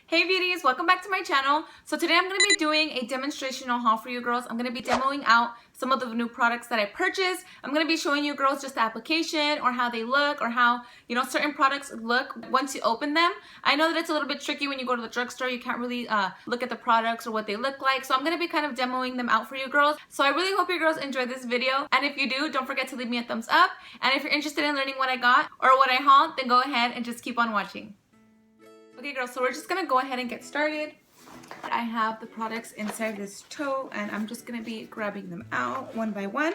Hey beauties, welcome back to my channel. So today I'm going to be doing a demonstrational haul for you girls. I'm going to be demoing out some of the new products that I purchased. I'm going to be showing you girls just the application or how they look or how, certain products look once you open them. I know that it's a little bit tricky when you go to the drugstore. You can't really look at the products or what they look like. So I'm going to be kind of demoing them out for you girls. So I really hope you girls enjoy this video. And if you do, don't forget to leave me a thumbs up. And if you're interested in learning what I got or what I hauled, then go ahead and just keep on watching. Okay girls, so we're just gonna go ahead and get started. I have the products inside this tote and I'm just gonna be grabbing them out one by one.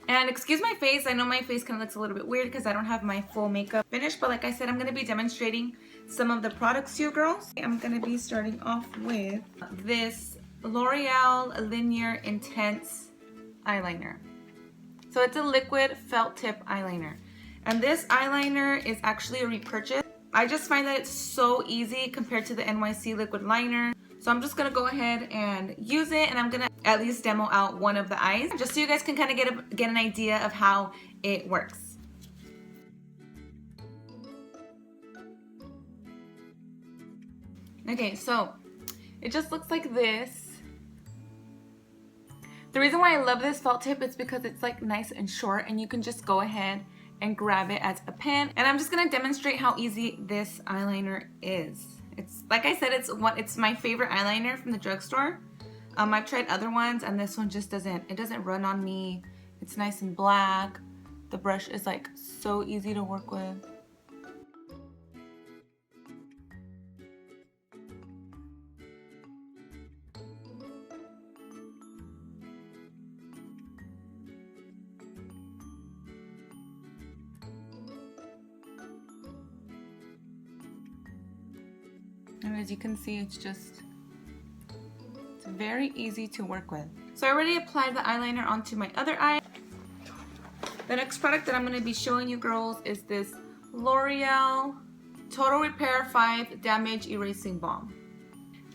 And excuse my face, I know my face kind of looks a little bit weird because I don't have my full makeup finished, but like I said, I'm gonna be demonstrating some of the products to you girls. I'm gonna be starting off with this L'Oreal Linear Intense eyeliner. So it's a liquid felt tip eyeliner. And this eyeliner is actually a repurchase. I just find that it's so easy compared to the NYC liquid liner. So I'm just gonna go ahead and use it, and I'm gonna at least demo out one of the eyes just so you guys can kind of get an idea of how it works. Okay, so it just looks like this. The reason why I love this felt tip is because it's like nice and short and you can just go ahead and grab it as a pen. And I'm just gonna demonstrate how easy this eyeliner is. It's like I said, it's my favorite eyeliner from the drugstore. I've tried other ones and this one just doesn't run on me. It's nice and black. The brush is like so easy to work with. And as you can see, it's very easy to work with. So I already applied the eyeliner onto my other eye. The next product that I'm going to be showing you girls is this L'Oreal Total Repair 5 Damage Erasing Balm.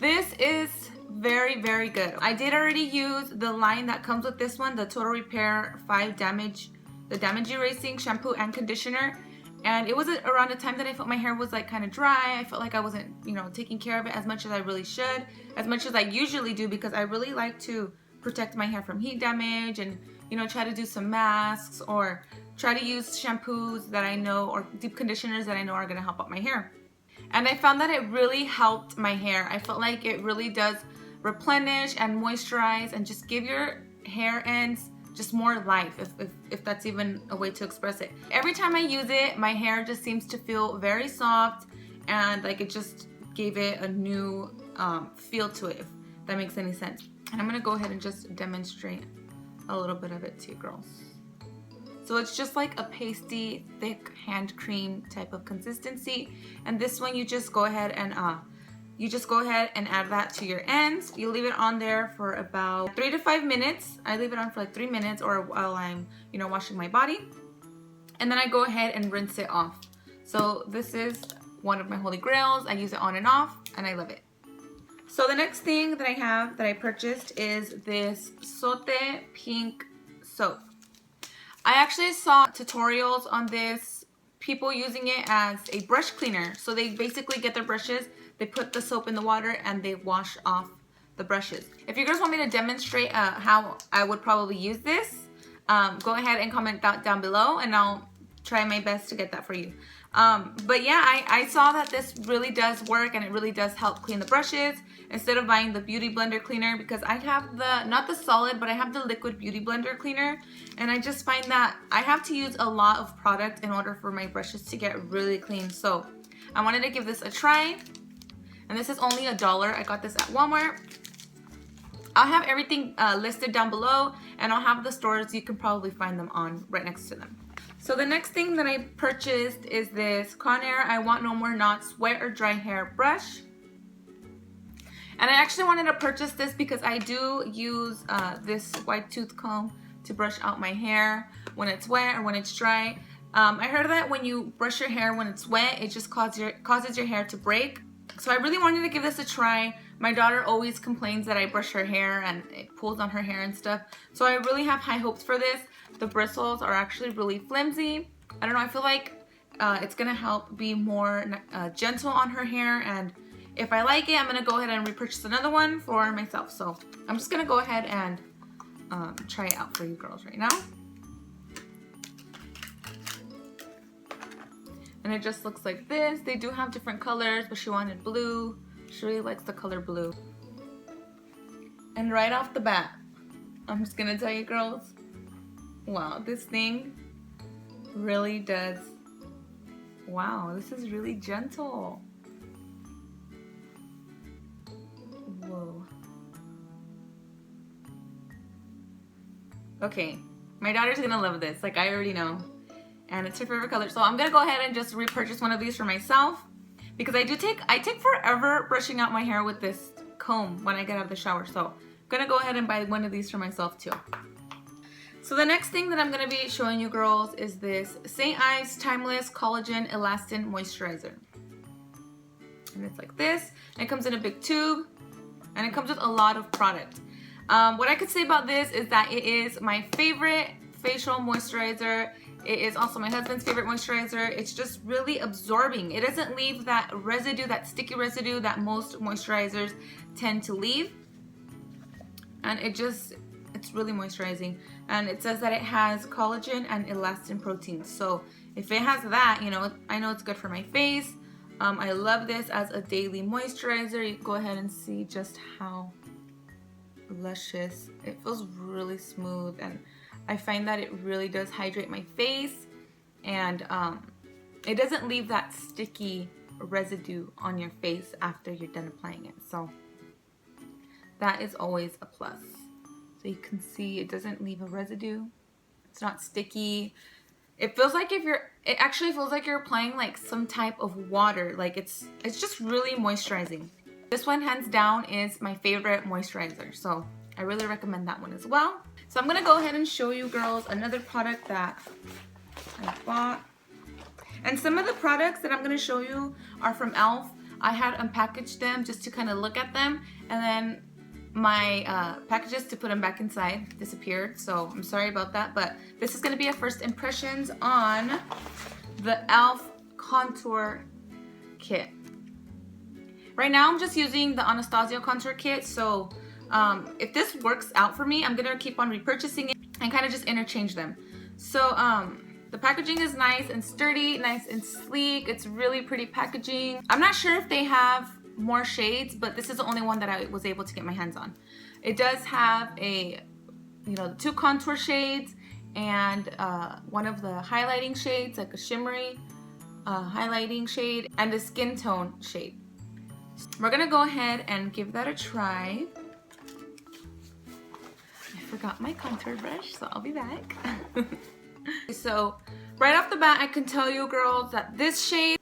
This is very, very good. I did already use the line that comes with this one, the Total Repair 5 Damage Erasing Shampoo and Conditioner. And it was around the time that I felt my hair was like kind of dry. I felt like I wasn't, taking care of it as much as I really should, as much as I usually do, because I really like to protect my hair from heat damage and, try to do some masks or try to use shampoos that I know or deep conditioners that I know are going to help out my hair. And I found that it really helped my hair. I felt like it really does replenish and moisturize and just give your hair ends just more life, if that's even a way to express it. Every time I use it, my hair just seems to feel very soft and like it just gave it a new feel to it, if that makes any sense. And I'm gonna go ahead and just demonstrate a little bit of it to you girls. So it's just like a pasty, thick hand cream type of consistency. And this one you just go ahead and add that to your ends. You leave it on there for about 3 to 5 minutes. I leave it on for like 3 minutes or while I'm, washing my body. And then I go ahead and rinse it off. So this is one of my holy grails. I use it on and off and I love it. So the next thing that I have that I purchased is this Zote pink soap. I actually saw tutorials on this, people using it as a brush cleaner. So they basically get their brushes, they put the soap in the water and they wash off the brushes. If you guys want me to demonstrate how I would probably use this, go ahead and comment down below and I'll try my best to get that for you. But yeah, I saw that this really does work and it really does help clean the brushes instead of buying the beauty blender cleaner, because I have not the solid, but I have the liquid beauty blender cleaner, and I just find that I have to use a lot of product in order for my brushes to get really clean. So I wanted to give this a try. And this is only $1. I got this at Walmart. I'll have everything listed down below, and I'll have the stores you can probably find them on right next to them. So the next thing that I purchased is this Conair I Want No More Knots Wet or Dry Hair Brush. And I actually wanted to purchase this because I do use this white tooth comb to brush out my hair when it's wet or when it's dry. I heard that when you brush your hair when it's wet, it just causes your hair to break. So I really wanted to give this a try. My daughter always complains that I brush her hair and it pulls on her hair and stuff. So I really have high hopes for this. The bristles are actually really flimsy. I don't know, I feel like It's gonna help be more gentle on her hair, and if I like it, I'm gonna go ahead and repurchase another one for myself. So I'm just gonna go ahead and try it out for you girls right now. And it just looks like this. They do have different colors, but she wanted blue. She really likes the color blue. And right off the bat, I'm just gonna tell you girls, wow, this thing really does, wow, this is really gentle. Whoa. Okay, my daughter's gonna love this, like I already know. And it's her favorite color. So I'm gonna go ahead and just repurchase one of these for myself, because I take forever brushing out my hair with this comb when I get out of the shower. So I'm gonna go ahead and buy one of these for myself too. So the next thing that I'm gonna be showing you girls is this St. Ives Timeless Collagen Elastin Moisturizer. And it's like this. And it comes in a big tube, and it comes with a lot of product. What I could say about this is that it is my favorite facial moisturizer. It is also my husband's favorite moisturizer. It's just really absorbing. It doesn't leave that residue, that sticky residue that most moisturizers tend to leave. And it's really moisturizing. And it says that it has collagen and elastin protein. So if it has that, you know, I know it's good for my face. I love this as a daily moisturizer. You can go ahead and see just how luscious. It feels really smooth, and I find that it really does hydrate my face, and it doesn't leave that sticky residue on your face after you're done applying it. So that is always a plus. So you can see it doesn't leave a residue. It's not sticky. It feels like it actually feels like you're applying like some type of water. Like it's just really moisturizing. This one hands down is my favorite moisturizer. So I really recommend that one as well. So I'm gonna go ahead and show you girls another product that I bought. And some of the products that I'm gonna show you are from e.l.f. I had unpackaged them just to kind of look at them, and then my packages to put them back inside disappeared, so I'm sorry about that. But this is gonna be a first impressions on the e.l.f. contour kit. Right now I'm just using the Anastasia contour kit, so if this works out for me, I'm gonna keep on repurchasing it and kind of just interchange them. So the packaging is nice and sturdy, nice and sleek. It's really pretty packaging. I'm not sure if they have more shades, but this is the only one that I was able to get my hands on. It does have a, you know, 2 contour shades and one of the highlighting shades, like a shimmery highlighting shade, and a skin tone shade. We're gonna go ahead and give that a try. I forgot my contour brush, so I'll be back. So right off the bat, I can tell you girls that this shade,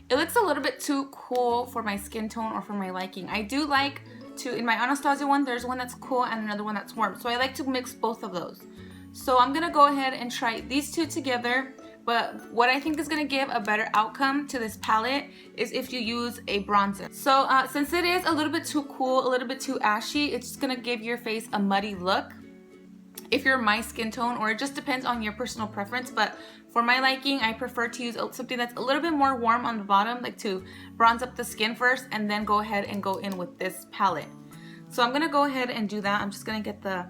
it looks a little bit too cool for my skin tone or for my liking. I do like to, in my Anastasia one, there's one that's cool and another one that's warm. So I like to mix both of those. So I'm gonna go ahead and try these two together. But what I think is gonna give a better outcome to this palette is if you use a bronzer. So since it is a little bit too cool, a little bit too ashy, it's just gonna give your face a muddy look if you're my skin tone, or it just depends on your personal preference. But for my liking, I prefer to use something that's a little bit more warm on the bottom, like to bronze up the skin first and then go ahead and go in with this palette. So I'm gonna go ahead and do that. I'm just gonna get the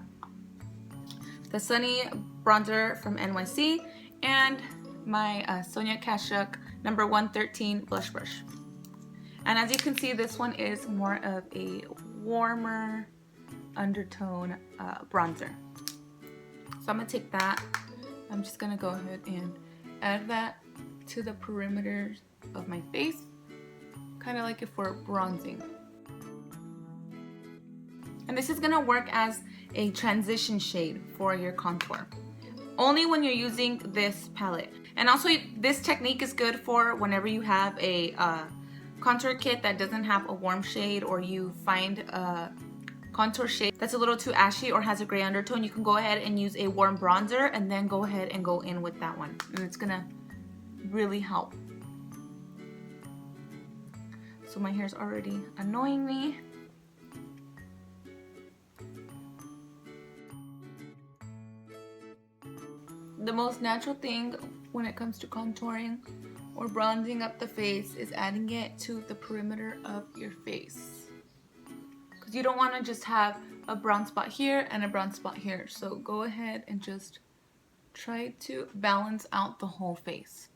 Sunny bronzer from NYC and my Sonia Kashuk number 113 blush brush. And as you can see, this one is more of a warmer undertone bronzer. So I'm gonna take that. I'm just gonna go ahead and add that to the perimeter of my face, kind of like if we're bronzing. And this is gonna work as a transition shade for your contour, only when you're using this palette. And also this technique is good for whenever you have a contour kit that doesn't have a warm shade, or you find a contour shade that's a little too ashy or has a gray undertone. You can go ahead and use a warm bronzer and then go ahead and go in with that one, and it's gonna really help. So my hair's already annoying me. The most natural thing when it comes to contouring or bronzing up the face is adding it to the perimeter of your face. Because you don't want to just have a brown spot here and a brown spot here. So go ahead and just try to balance out the whole face.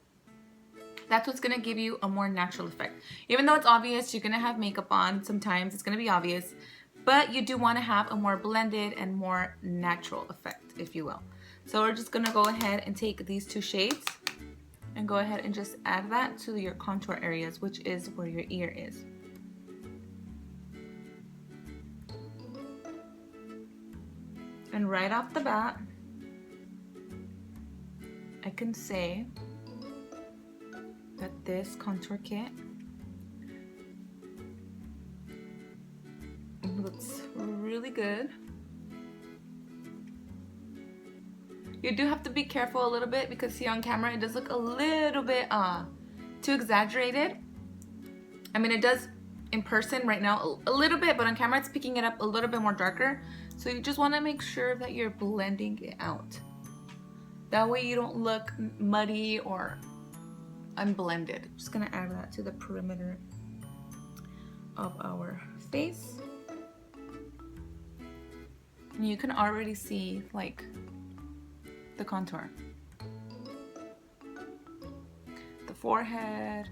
That's what's going to give you a more natural effect. Even though it's obvious you're going to have makeup on, sometimes it's going to be obvious, but you do want to have a more blended and more natural effect, if you will. So we're just going to go ahead and take these two shades and go ahead and just add that to your contour areas, which is where your ear is. And right off the bat, I can say that this contour kit looks really good. You do have to be careful a little bit because see on camera it does look a little bit too exaggerated. I mean it does in person right now a little bit, but on camera it's picking it up a little bit more darker. So you just want to make sure that you're blending it out. That way you don't look muddy or unblended. I'm just gonna add that to the perimeter of our face. And you can already see like the contour. The forehead,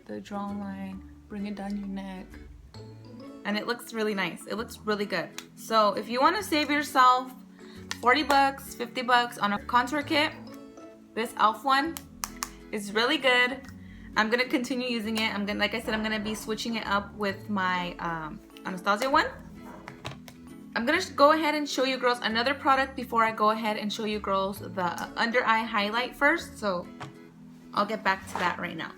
the jawline, bring it down your neck. And it looks really nice. It looks really good. So if you want to save yourself 40 bucks, 50 bucks on a contour kit, this e.l.f. one is really good. I'm gonna continue using it. Like I said, I'm gonna be switching it up with my Anastasia one. I'm gonna go ahead and show you girls another product before I go ahead and show you girls the under eye highlight first. So I'll get back to that right now.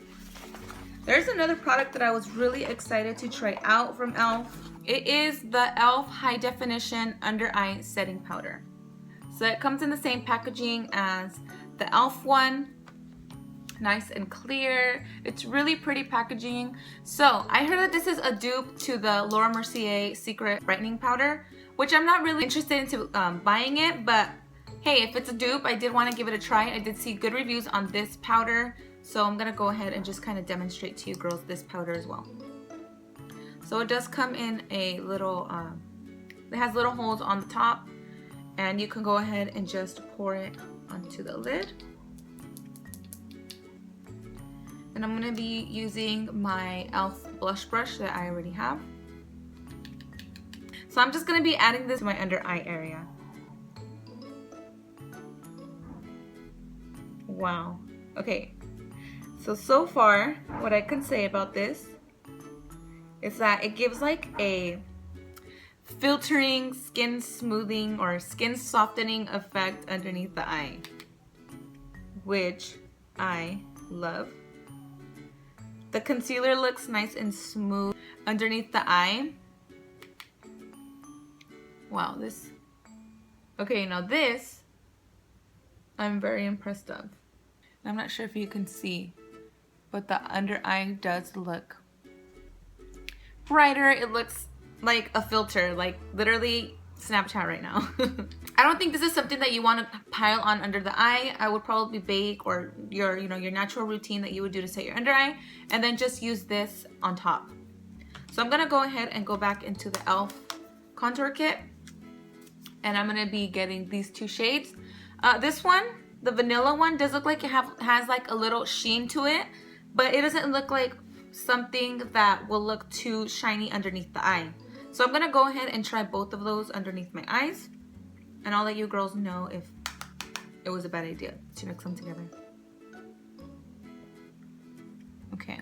There's another product that I was really excited to try out from e.l.f. It is the e.l.f. High Definition Under Eye Setting Powder. So it comes in the same packaging as the e.l.f. one. Nice and clear. It's really pretty packaging. So I heard that this is a dupe to the Laura Mercier Secret Brightening Powder, which I'm not really interested into buying it, but hey, if it's a dupe, I did want to give it a try. I did see good reviews on this powder, so I'm gonna go ahead and just kind of demonstrate to you girls this powder as well. So it does come in a little, it has little holes on the top, and you can go ahead and just pour it onto the lid. And I'm gonna be using my e.l.f. blush brush that I already have. So I'm just gonna be adding this to my under eye area. Wow. Okay. So far, what I can say about this is that it gives like a filtering, skin smoothing, or skin softening effect underneath the eye, which I love. The concealer looks nice and smooth underneath the eye. Wow, this. Okay, now this I'm very impressed of. I'm not sure if you can see, but the under eye does look brighter. It looks like a filter, like literally Snapchat right now. I don't think this is something that you want to pile on under the eye. I would probably bake or your natural routine that you would do to set your under eye, and then just use this on top. So I'm gonna go ahead and go back into the e.l.f. contour kit, and I'm gonna be getting these two shades. This one, the vanilla one, does look like it has like a little sheen to it, but it doesn't look like something that will look too shiny underneath the eye. So I'm gonna go ahead and try both of those underneath my eyes, and I'll let you girls know if it was a bad idea to mix them together. Okay.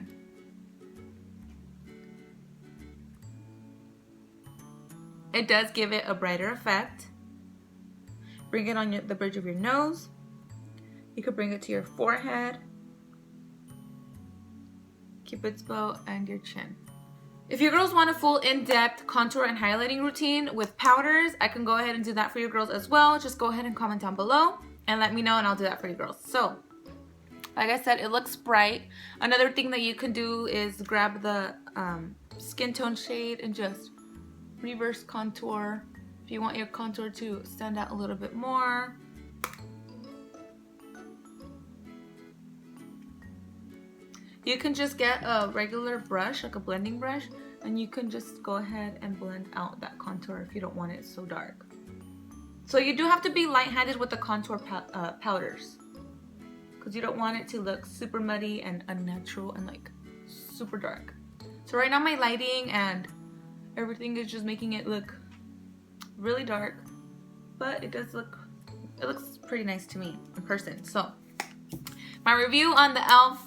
It does give it a brighter effect. Bring it on the bridge of your nose. You could bring it to your forehead, Cupid's bow, and your chin. If you girls want a full in-depth contour and highlighting routine with powders, I can go ahead and do that for you girls as well. Just go ahead and comment down below and let me know, and I'll do that for you girls. So, like I said, it looks bright. Another thing that you can do is grab the skin tone shade and just reverse contour if you want your contour to stand out a little bit more. you can just get a regular brush, like a blending brush, and you can just go ahead and blend out that contour if you don't want it so dark. So you do have to be light-handed with the contour powders, because you don't want it to look super muddy and unnatural and like super dark. So right now my lighting and everything is just making it look really dark, but it looks pretty nice to me in person. So my review on the e.l.f.,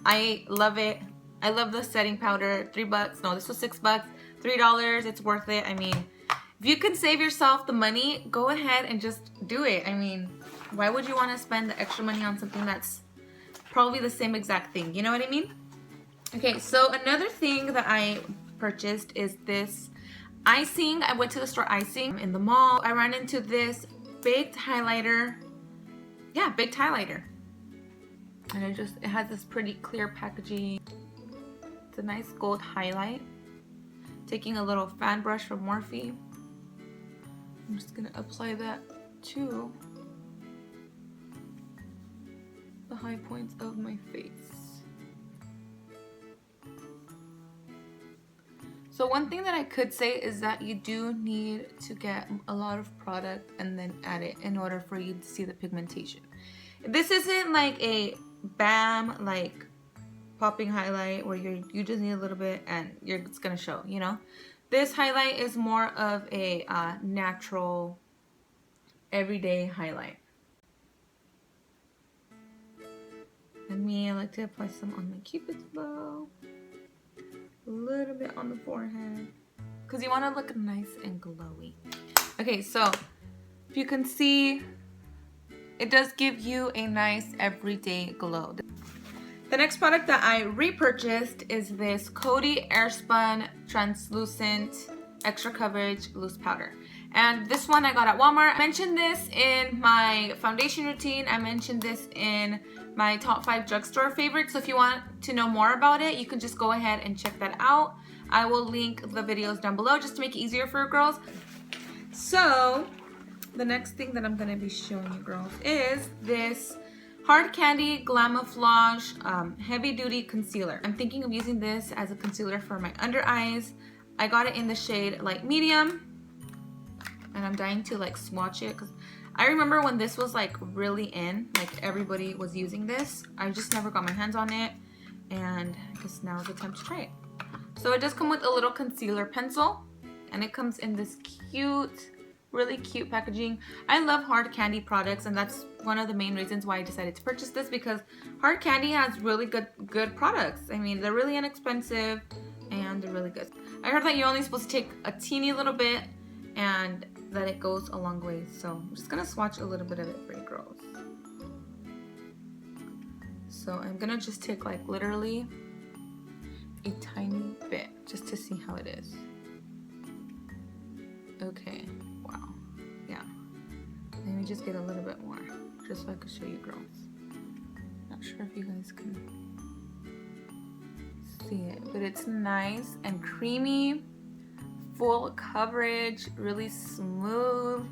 I love it. I love the setting powder. $3. No, this was $6. $3. It's worth it. I mean, if you can save yourself the money, go ahead and just do it. I mean, why would you want to spend the extra money on something that's probably the same exact thing? You know what I mean? Okay, so another thing that I purchased is this Icing. I went to the store Icing in the mall. I ran into this baked highlighter. Yeah, baked highlighter. And it has this pretty clear packaging. It's a nice gold highlight. Taking a little fan brush from Morphe. I'm just gonna apply that to the high points of my face. So one thing that I could say is that you do need to get a lot of product and then add it in order for you to see the pigmentation. This isn't like a Balm like popping highlight where you just need a little bit and it's gonna show, you know. This highlight is more of a natural everyday highlight. And me, I like to apply some on my cupid's bow, a little bit on the forehead, because you want to look nice and glowy. Okay, so if you can see, it does give you a nice everyday glow. The next product that I repurchased is this Coty Airspun Translucent Extra Coverage Loose Powder. And this one I got at Walmart. I mentioned this in my foundation routine. I mentioned this in my top 5 drugstore favorites. So if you want to know more about it, you can just go ahead and check that out. I will link the videos down below just to make it easier for girls. So the next thing that I'm going to be showing you girls is this Hard Candy Glamoflauge Heavy Duty Concealer. I'm thinking of using this as a concealer for my under eyes. I got it in the shade light medium, and I'm dying to like swatch it because I remember when this was like really in, like everybody was using this. I just never got my hands on it, and I guess now is the time to try it. So it does come with a little concealer pencil, and it comes in this cute, really cute packaging. I love Hard Candy products, and that's one of the main reasons why I decided to purchase this, because Hard Candy has really good products. I mean, they're really inexpensive and they're really good. I heard that you're only supposed to take a teeny little bit and that it goes a long way. So I'm just gonna swatch a little bit of it for you girls. So I'm gonna just take like literally a tiny bit just to see how it is. Okay. Wow. Yeah. Let me just get a little bit more, just so I can show you girls. Not sure if you guys can see it, but it's nice and creamy, full coverage, really smooth.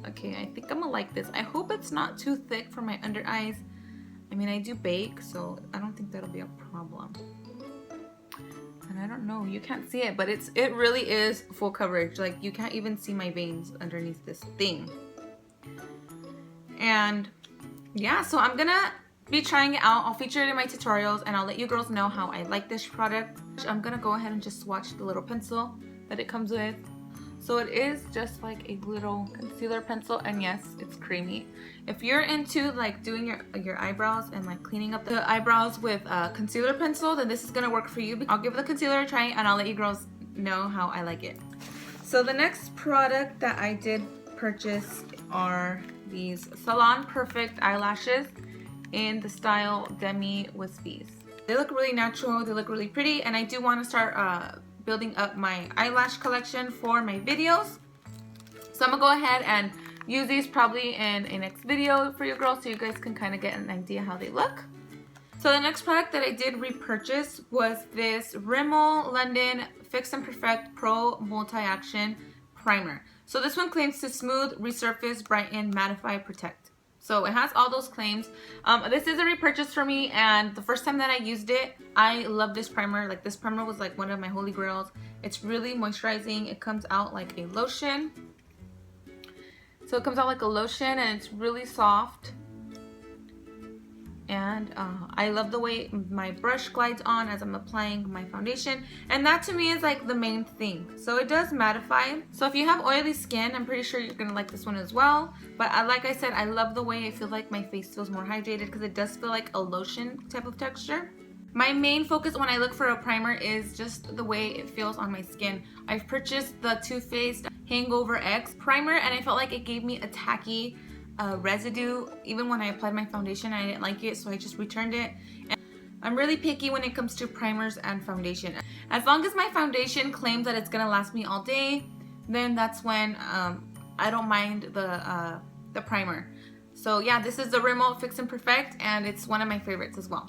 Okay, I think I'm gonna like this. I hope it's not too thick for my under eyes. I mean, I do bake, so I don't think that'll be a problem. And I don't know, you can't see it, but it really is full coverage. Like, you can't even see my veins underneath this thing. And yeah, so I'm gonna be trying it out. I'll feature it in my tutorials, and I'll let you girls know how I like this product. I'm gonna go ahead and just swatch the little pencil that it comes with. So it is just like a little concealer pencil, and yes, it's creamy. If you're into like doing your eyebrows and like cleaning up the eyebrows with a concealer pencil, then this is gonna work for you. I'll give the concealer a try, and I'll let you girls know how I like it. So the next product that I did purchase are these Salon Perfect eyelashes in the style Demi Wispies. They look really natural, they look really pretty, and I do want to start building up my eyelash collection for my videos. So I'm gonna go ahead and use these probably in a next video for you girls, so you guys can kind of get an idea how they look. So the next product that I did repurchase was this Rimmel London Fix and Perfect Pro Multi-Action Primer. So this one claims to smooth, resurface, brighten, mattify, protect. So it has all those claims. This is a repurchase for me, and the first time that I used it, I love this primer. Like, this primer was like one of my holy grails. It's really moisturizing. It comes out like a lotion. So it comes out like a lotion, and it's really soft. And I love the way my brush glides on as I'm applying my foundation, and that to me is like the main thing. So it does mattify. So if you have oily skin, I'm pretty sure you're gonna like this one as well. But like I said, I love the way I feel like my face feels more hydrated, because it does feel like a lotion type of texture. My main focus when I look for a primer is just the way it feels on my skin. I've purchased the Too Faced Hangover X primer, and I felt like it gave me a tacky residue. Even when I applied my foundation, I didn't like it, so I just returned it. And I'm really picky when it comes to primers and foundation. As long as my foundation claims that it's gonna last me all day, then that's when I don't mind the primer. So yeah, this is the Rimmel Fix and Perfect, and it's one of my favorites as well.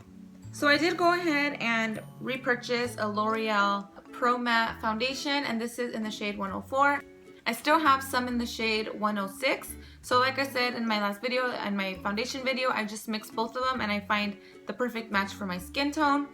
So I did go ahead and repurchase a L'Oreal Pro Matte foundation, and this is in the shade 104. I still have some in the shade 106. So like I said in my last video, and my foundation video, I just mixed both of them, and I find the perfect match for my skin tone.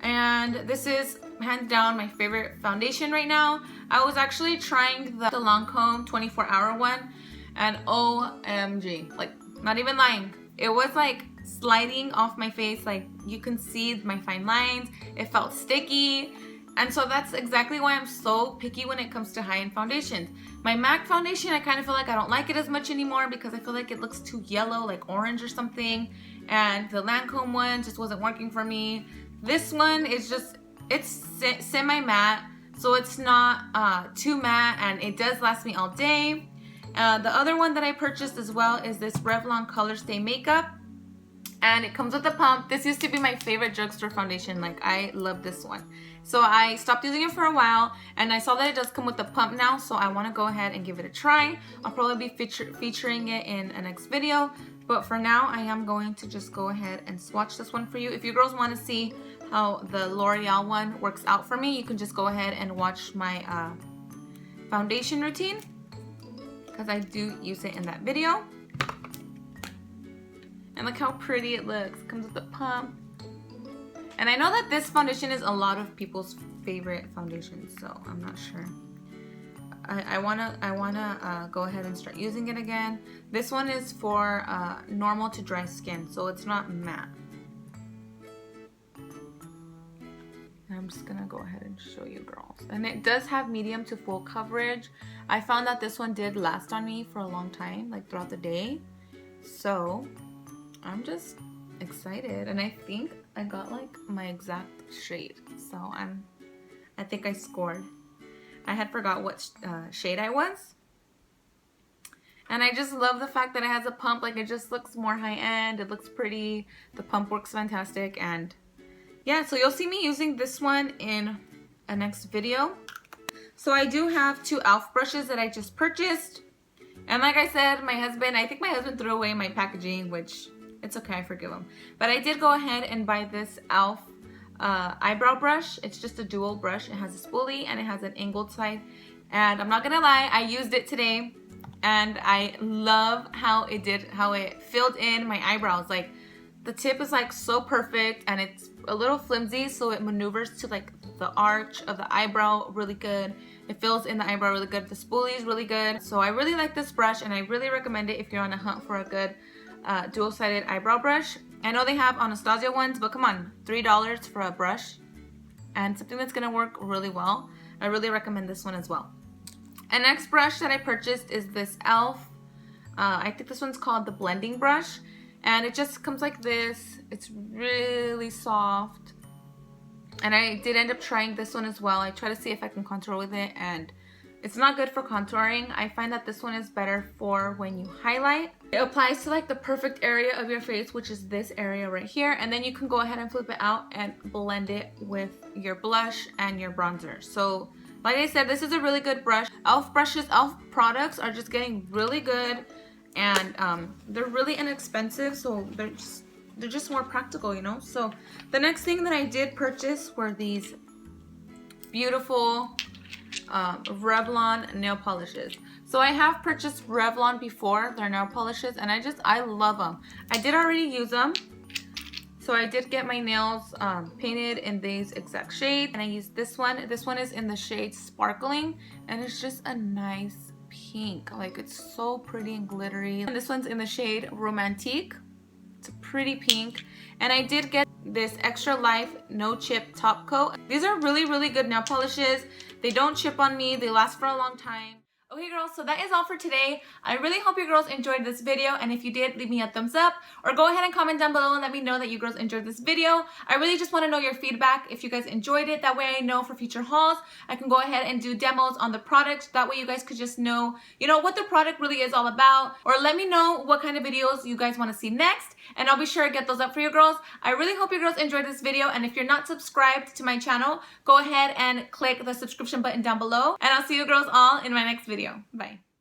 And this is hands down my favorite foundation right now. I was actually trying the Lancome 24-hour one, and OMG, like, not even lying, it was like sliding off my face. Like, you can see my fine lines. It felt sticky. And so that's exactly why I'm so picky when it comes to high-end foundations. My MAC foundation, I kind of feel like I don't like it as much anymore, because I feel like it looks too yellow, like orange or something. And the Lancome one just wasn't working for me. This one is just, it's semi-matte, so it's not too matte, and it does last me all day. The other one that I purchased as well is this Revlon Color Stay Makeup. And it comes with a pump. This used to be my favorite drugstore foundation. Like, I love this one. So I stopped using it for a while, and I saw that it does come with a pump now, so I want to go ahead and give it a try. I'll probably be featuring it in a next video, but for now I am going to just go ahead and swatch this one for you. If you girls want to see how the L'Oreal one works out for me, you can just go ahead and watch my foundation routine, because I do use it in that video. And look how pretty it looks. It comes with a pump. And I know that this foundation is a lot of people's favorite foundation, so I'm not sure. I wanna go ahead and start using it again. This one is for normal to dry skin, so it's not matte. And I'm just gonna go ahead and show you girls. And it does have medium to full coverage. I found that this one did last on me for a long time, like throughout the day. So I'm just excited, and I think I got like my exact shade. So I think I scored. I had forgot what shade I was. And I just love the fact that it has a pump. Like, it just looks more high-end. It looks pretty. The pump works fantastic. And yeah, so you'll see me using this one in a next video. So I do have two e.l.f. brushes that I just purchased. And like I said, I think my husband threw away my packaging, which it's okay, I forgive him. But I did go ahead and buy this e.l.f. Eyebrow brush. It's just a dual brush. It has a spoolie and it has an angled side. And I'm not gonna lie, I used it today, and I love how it filled in my eyebrows. Like, the tip is like so perfect, and it's a little flimsy, so it maneuvers to like the arch of the eyebrow really good. It fills in the eyebrow really good. The spoolie is really good. So I really like this brush, and I really recommend it if you're on a hunt for a good dual-sided eyebrow brush. I know they have Anastasia ones, but come on, $3 for a brush and something that's gonna work really well. I really recommend this one as well. And next brush that I purchased is this e.l.f. I think this one's called the blending brush, and it just comes like this. It's really soft, and I did end up trying this one as well. I try to see if I can contour with it, and it's not good for contouring. I find that this one is better for when you highlight. It applies to like the perfect area of your face, which is this area right here, and then you can go ahead and flip it out and blend it with your blush and your bronzer. So like I said, this is a really good brush. e.l.f. brushes, e.l.f. products are just getting really good, and they're really inexpensive, so they're just more practical, you know. So the next thing that I did purchase were these beautiful Revlon nail polishes. So I have purchased Revlon before, their nail polishes, and I love them. I did already use them. So I did get my nails painted in these exact shades, and I used this one. This one is in the shade Sparkling, and it's just a nice pink. Like, it's so pretty and glittery. And this one's in the shade Romantique. It's a pretty pink. And I did get this Extra Life No Chip Top Coat. These are really, really good nail polishes. They don't chip on me. They last for a long time. Okay girls, so that is all for today. I really hope you girls enjoyed this video, and if you did, leave me a thumbs up or go ahead and comment down below and let me know that you girls enjoyed this video. I really just want to know your feedback if you guys enjoyed it. That way I know for future hauls I can go ahead and do demos on the products. That way you guys could just know, what the product really is all about, or let me know what kind of videos you guys want to see next, and I'll be sure to get those up for you girls. I really hope you girls enjoyed this video, and if you're not subscribed to my channel, go ahead and click the subscription button down below, and I'll see you girls all in my next video. Bye.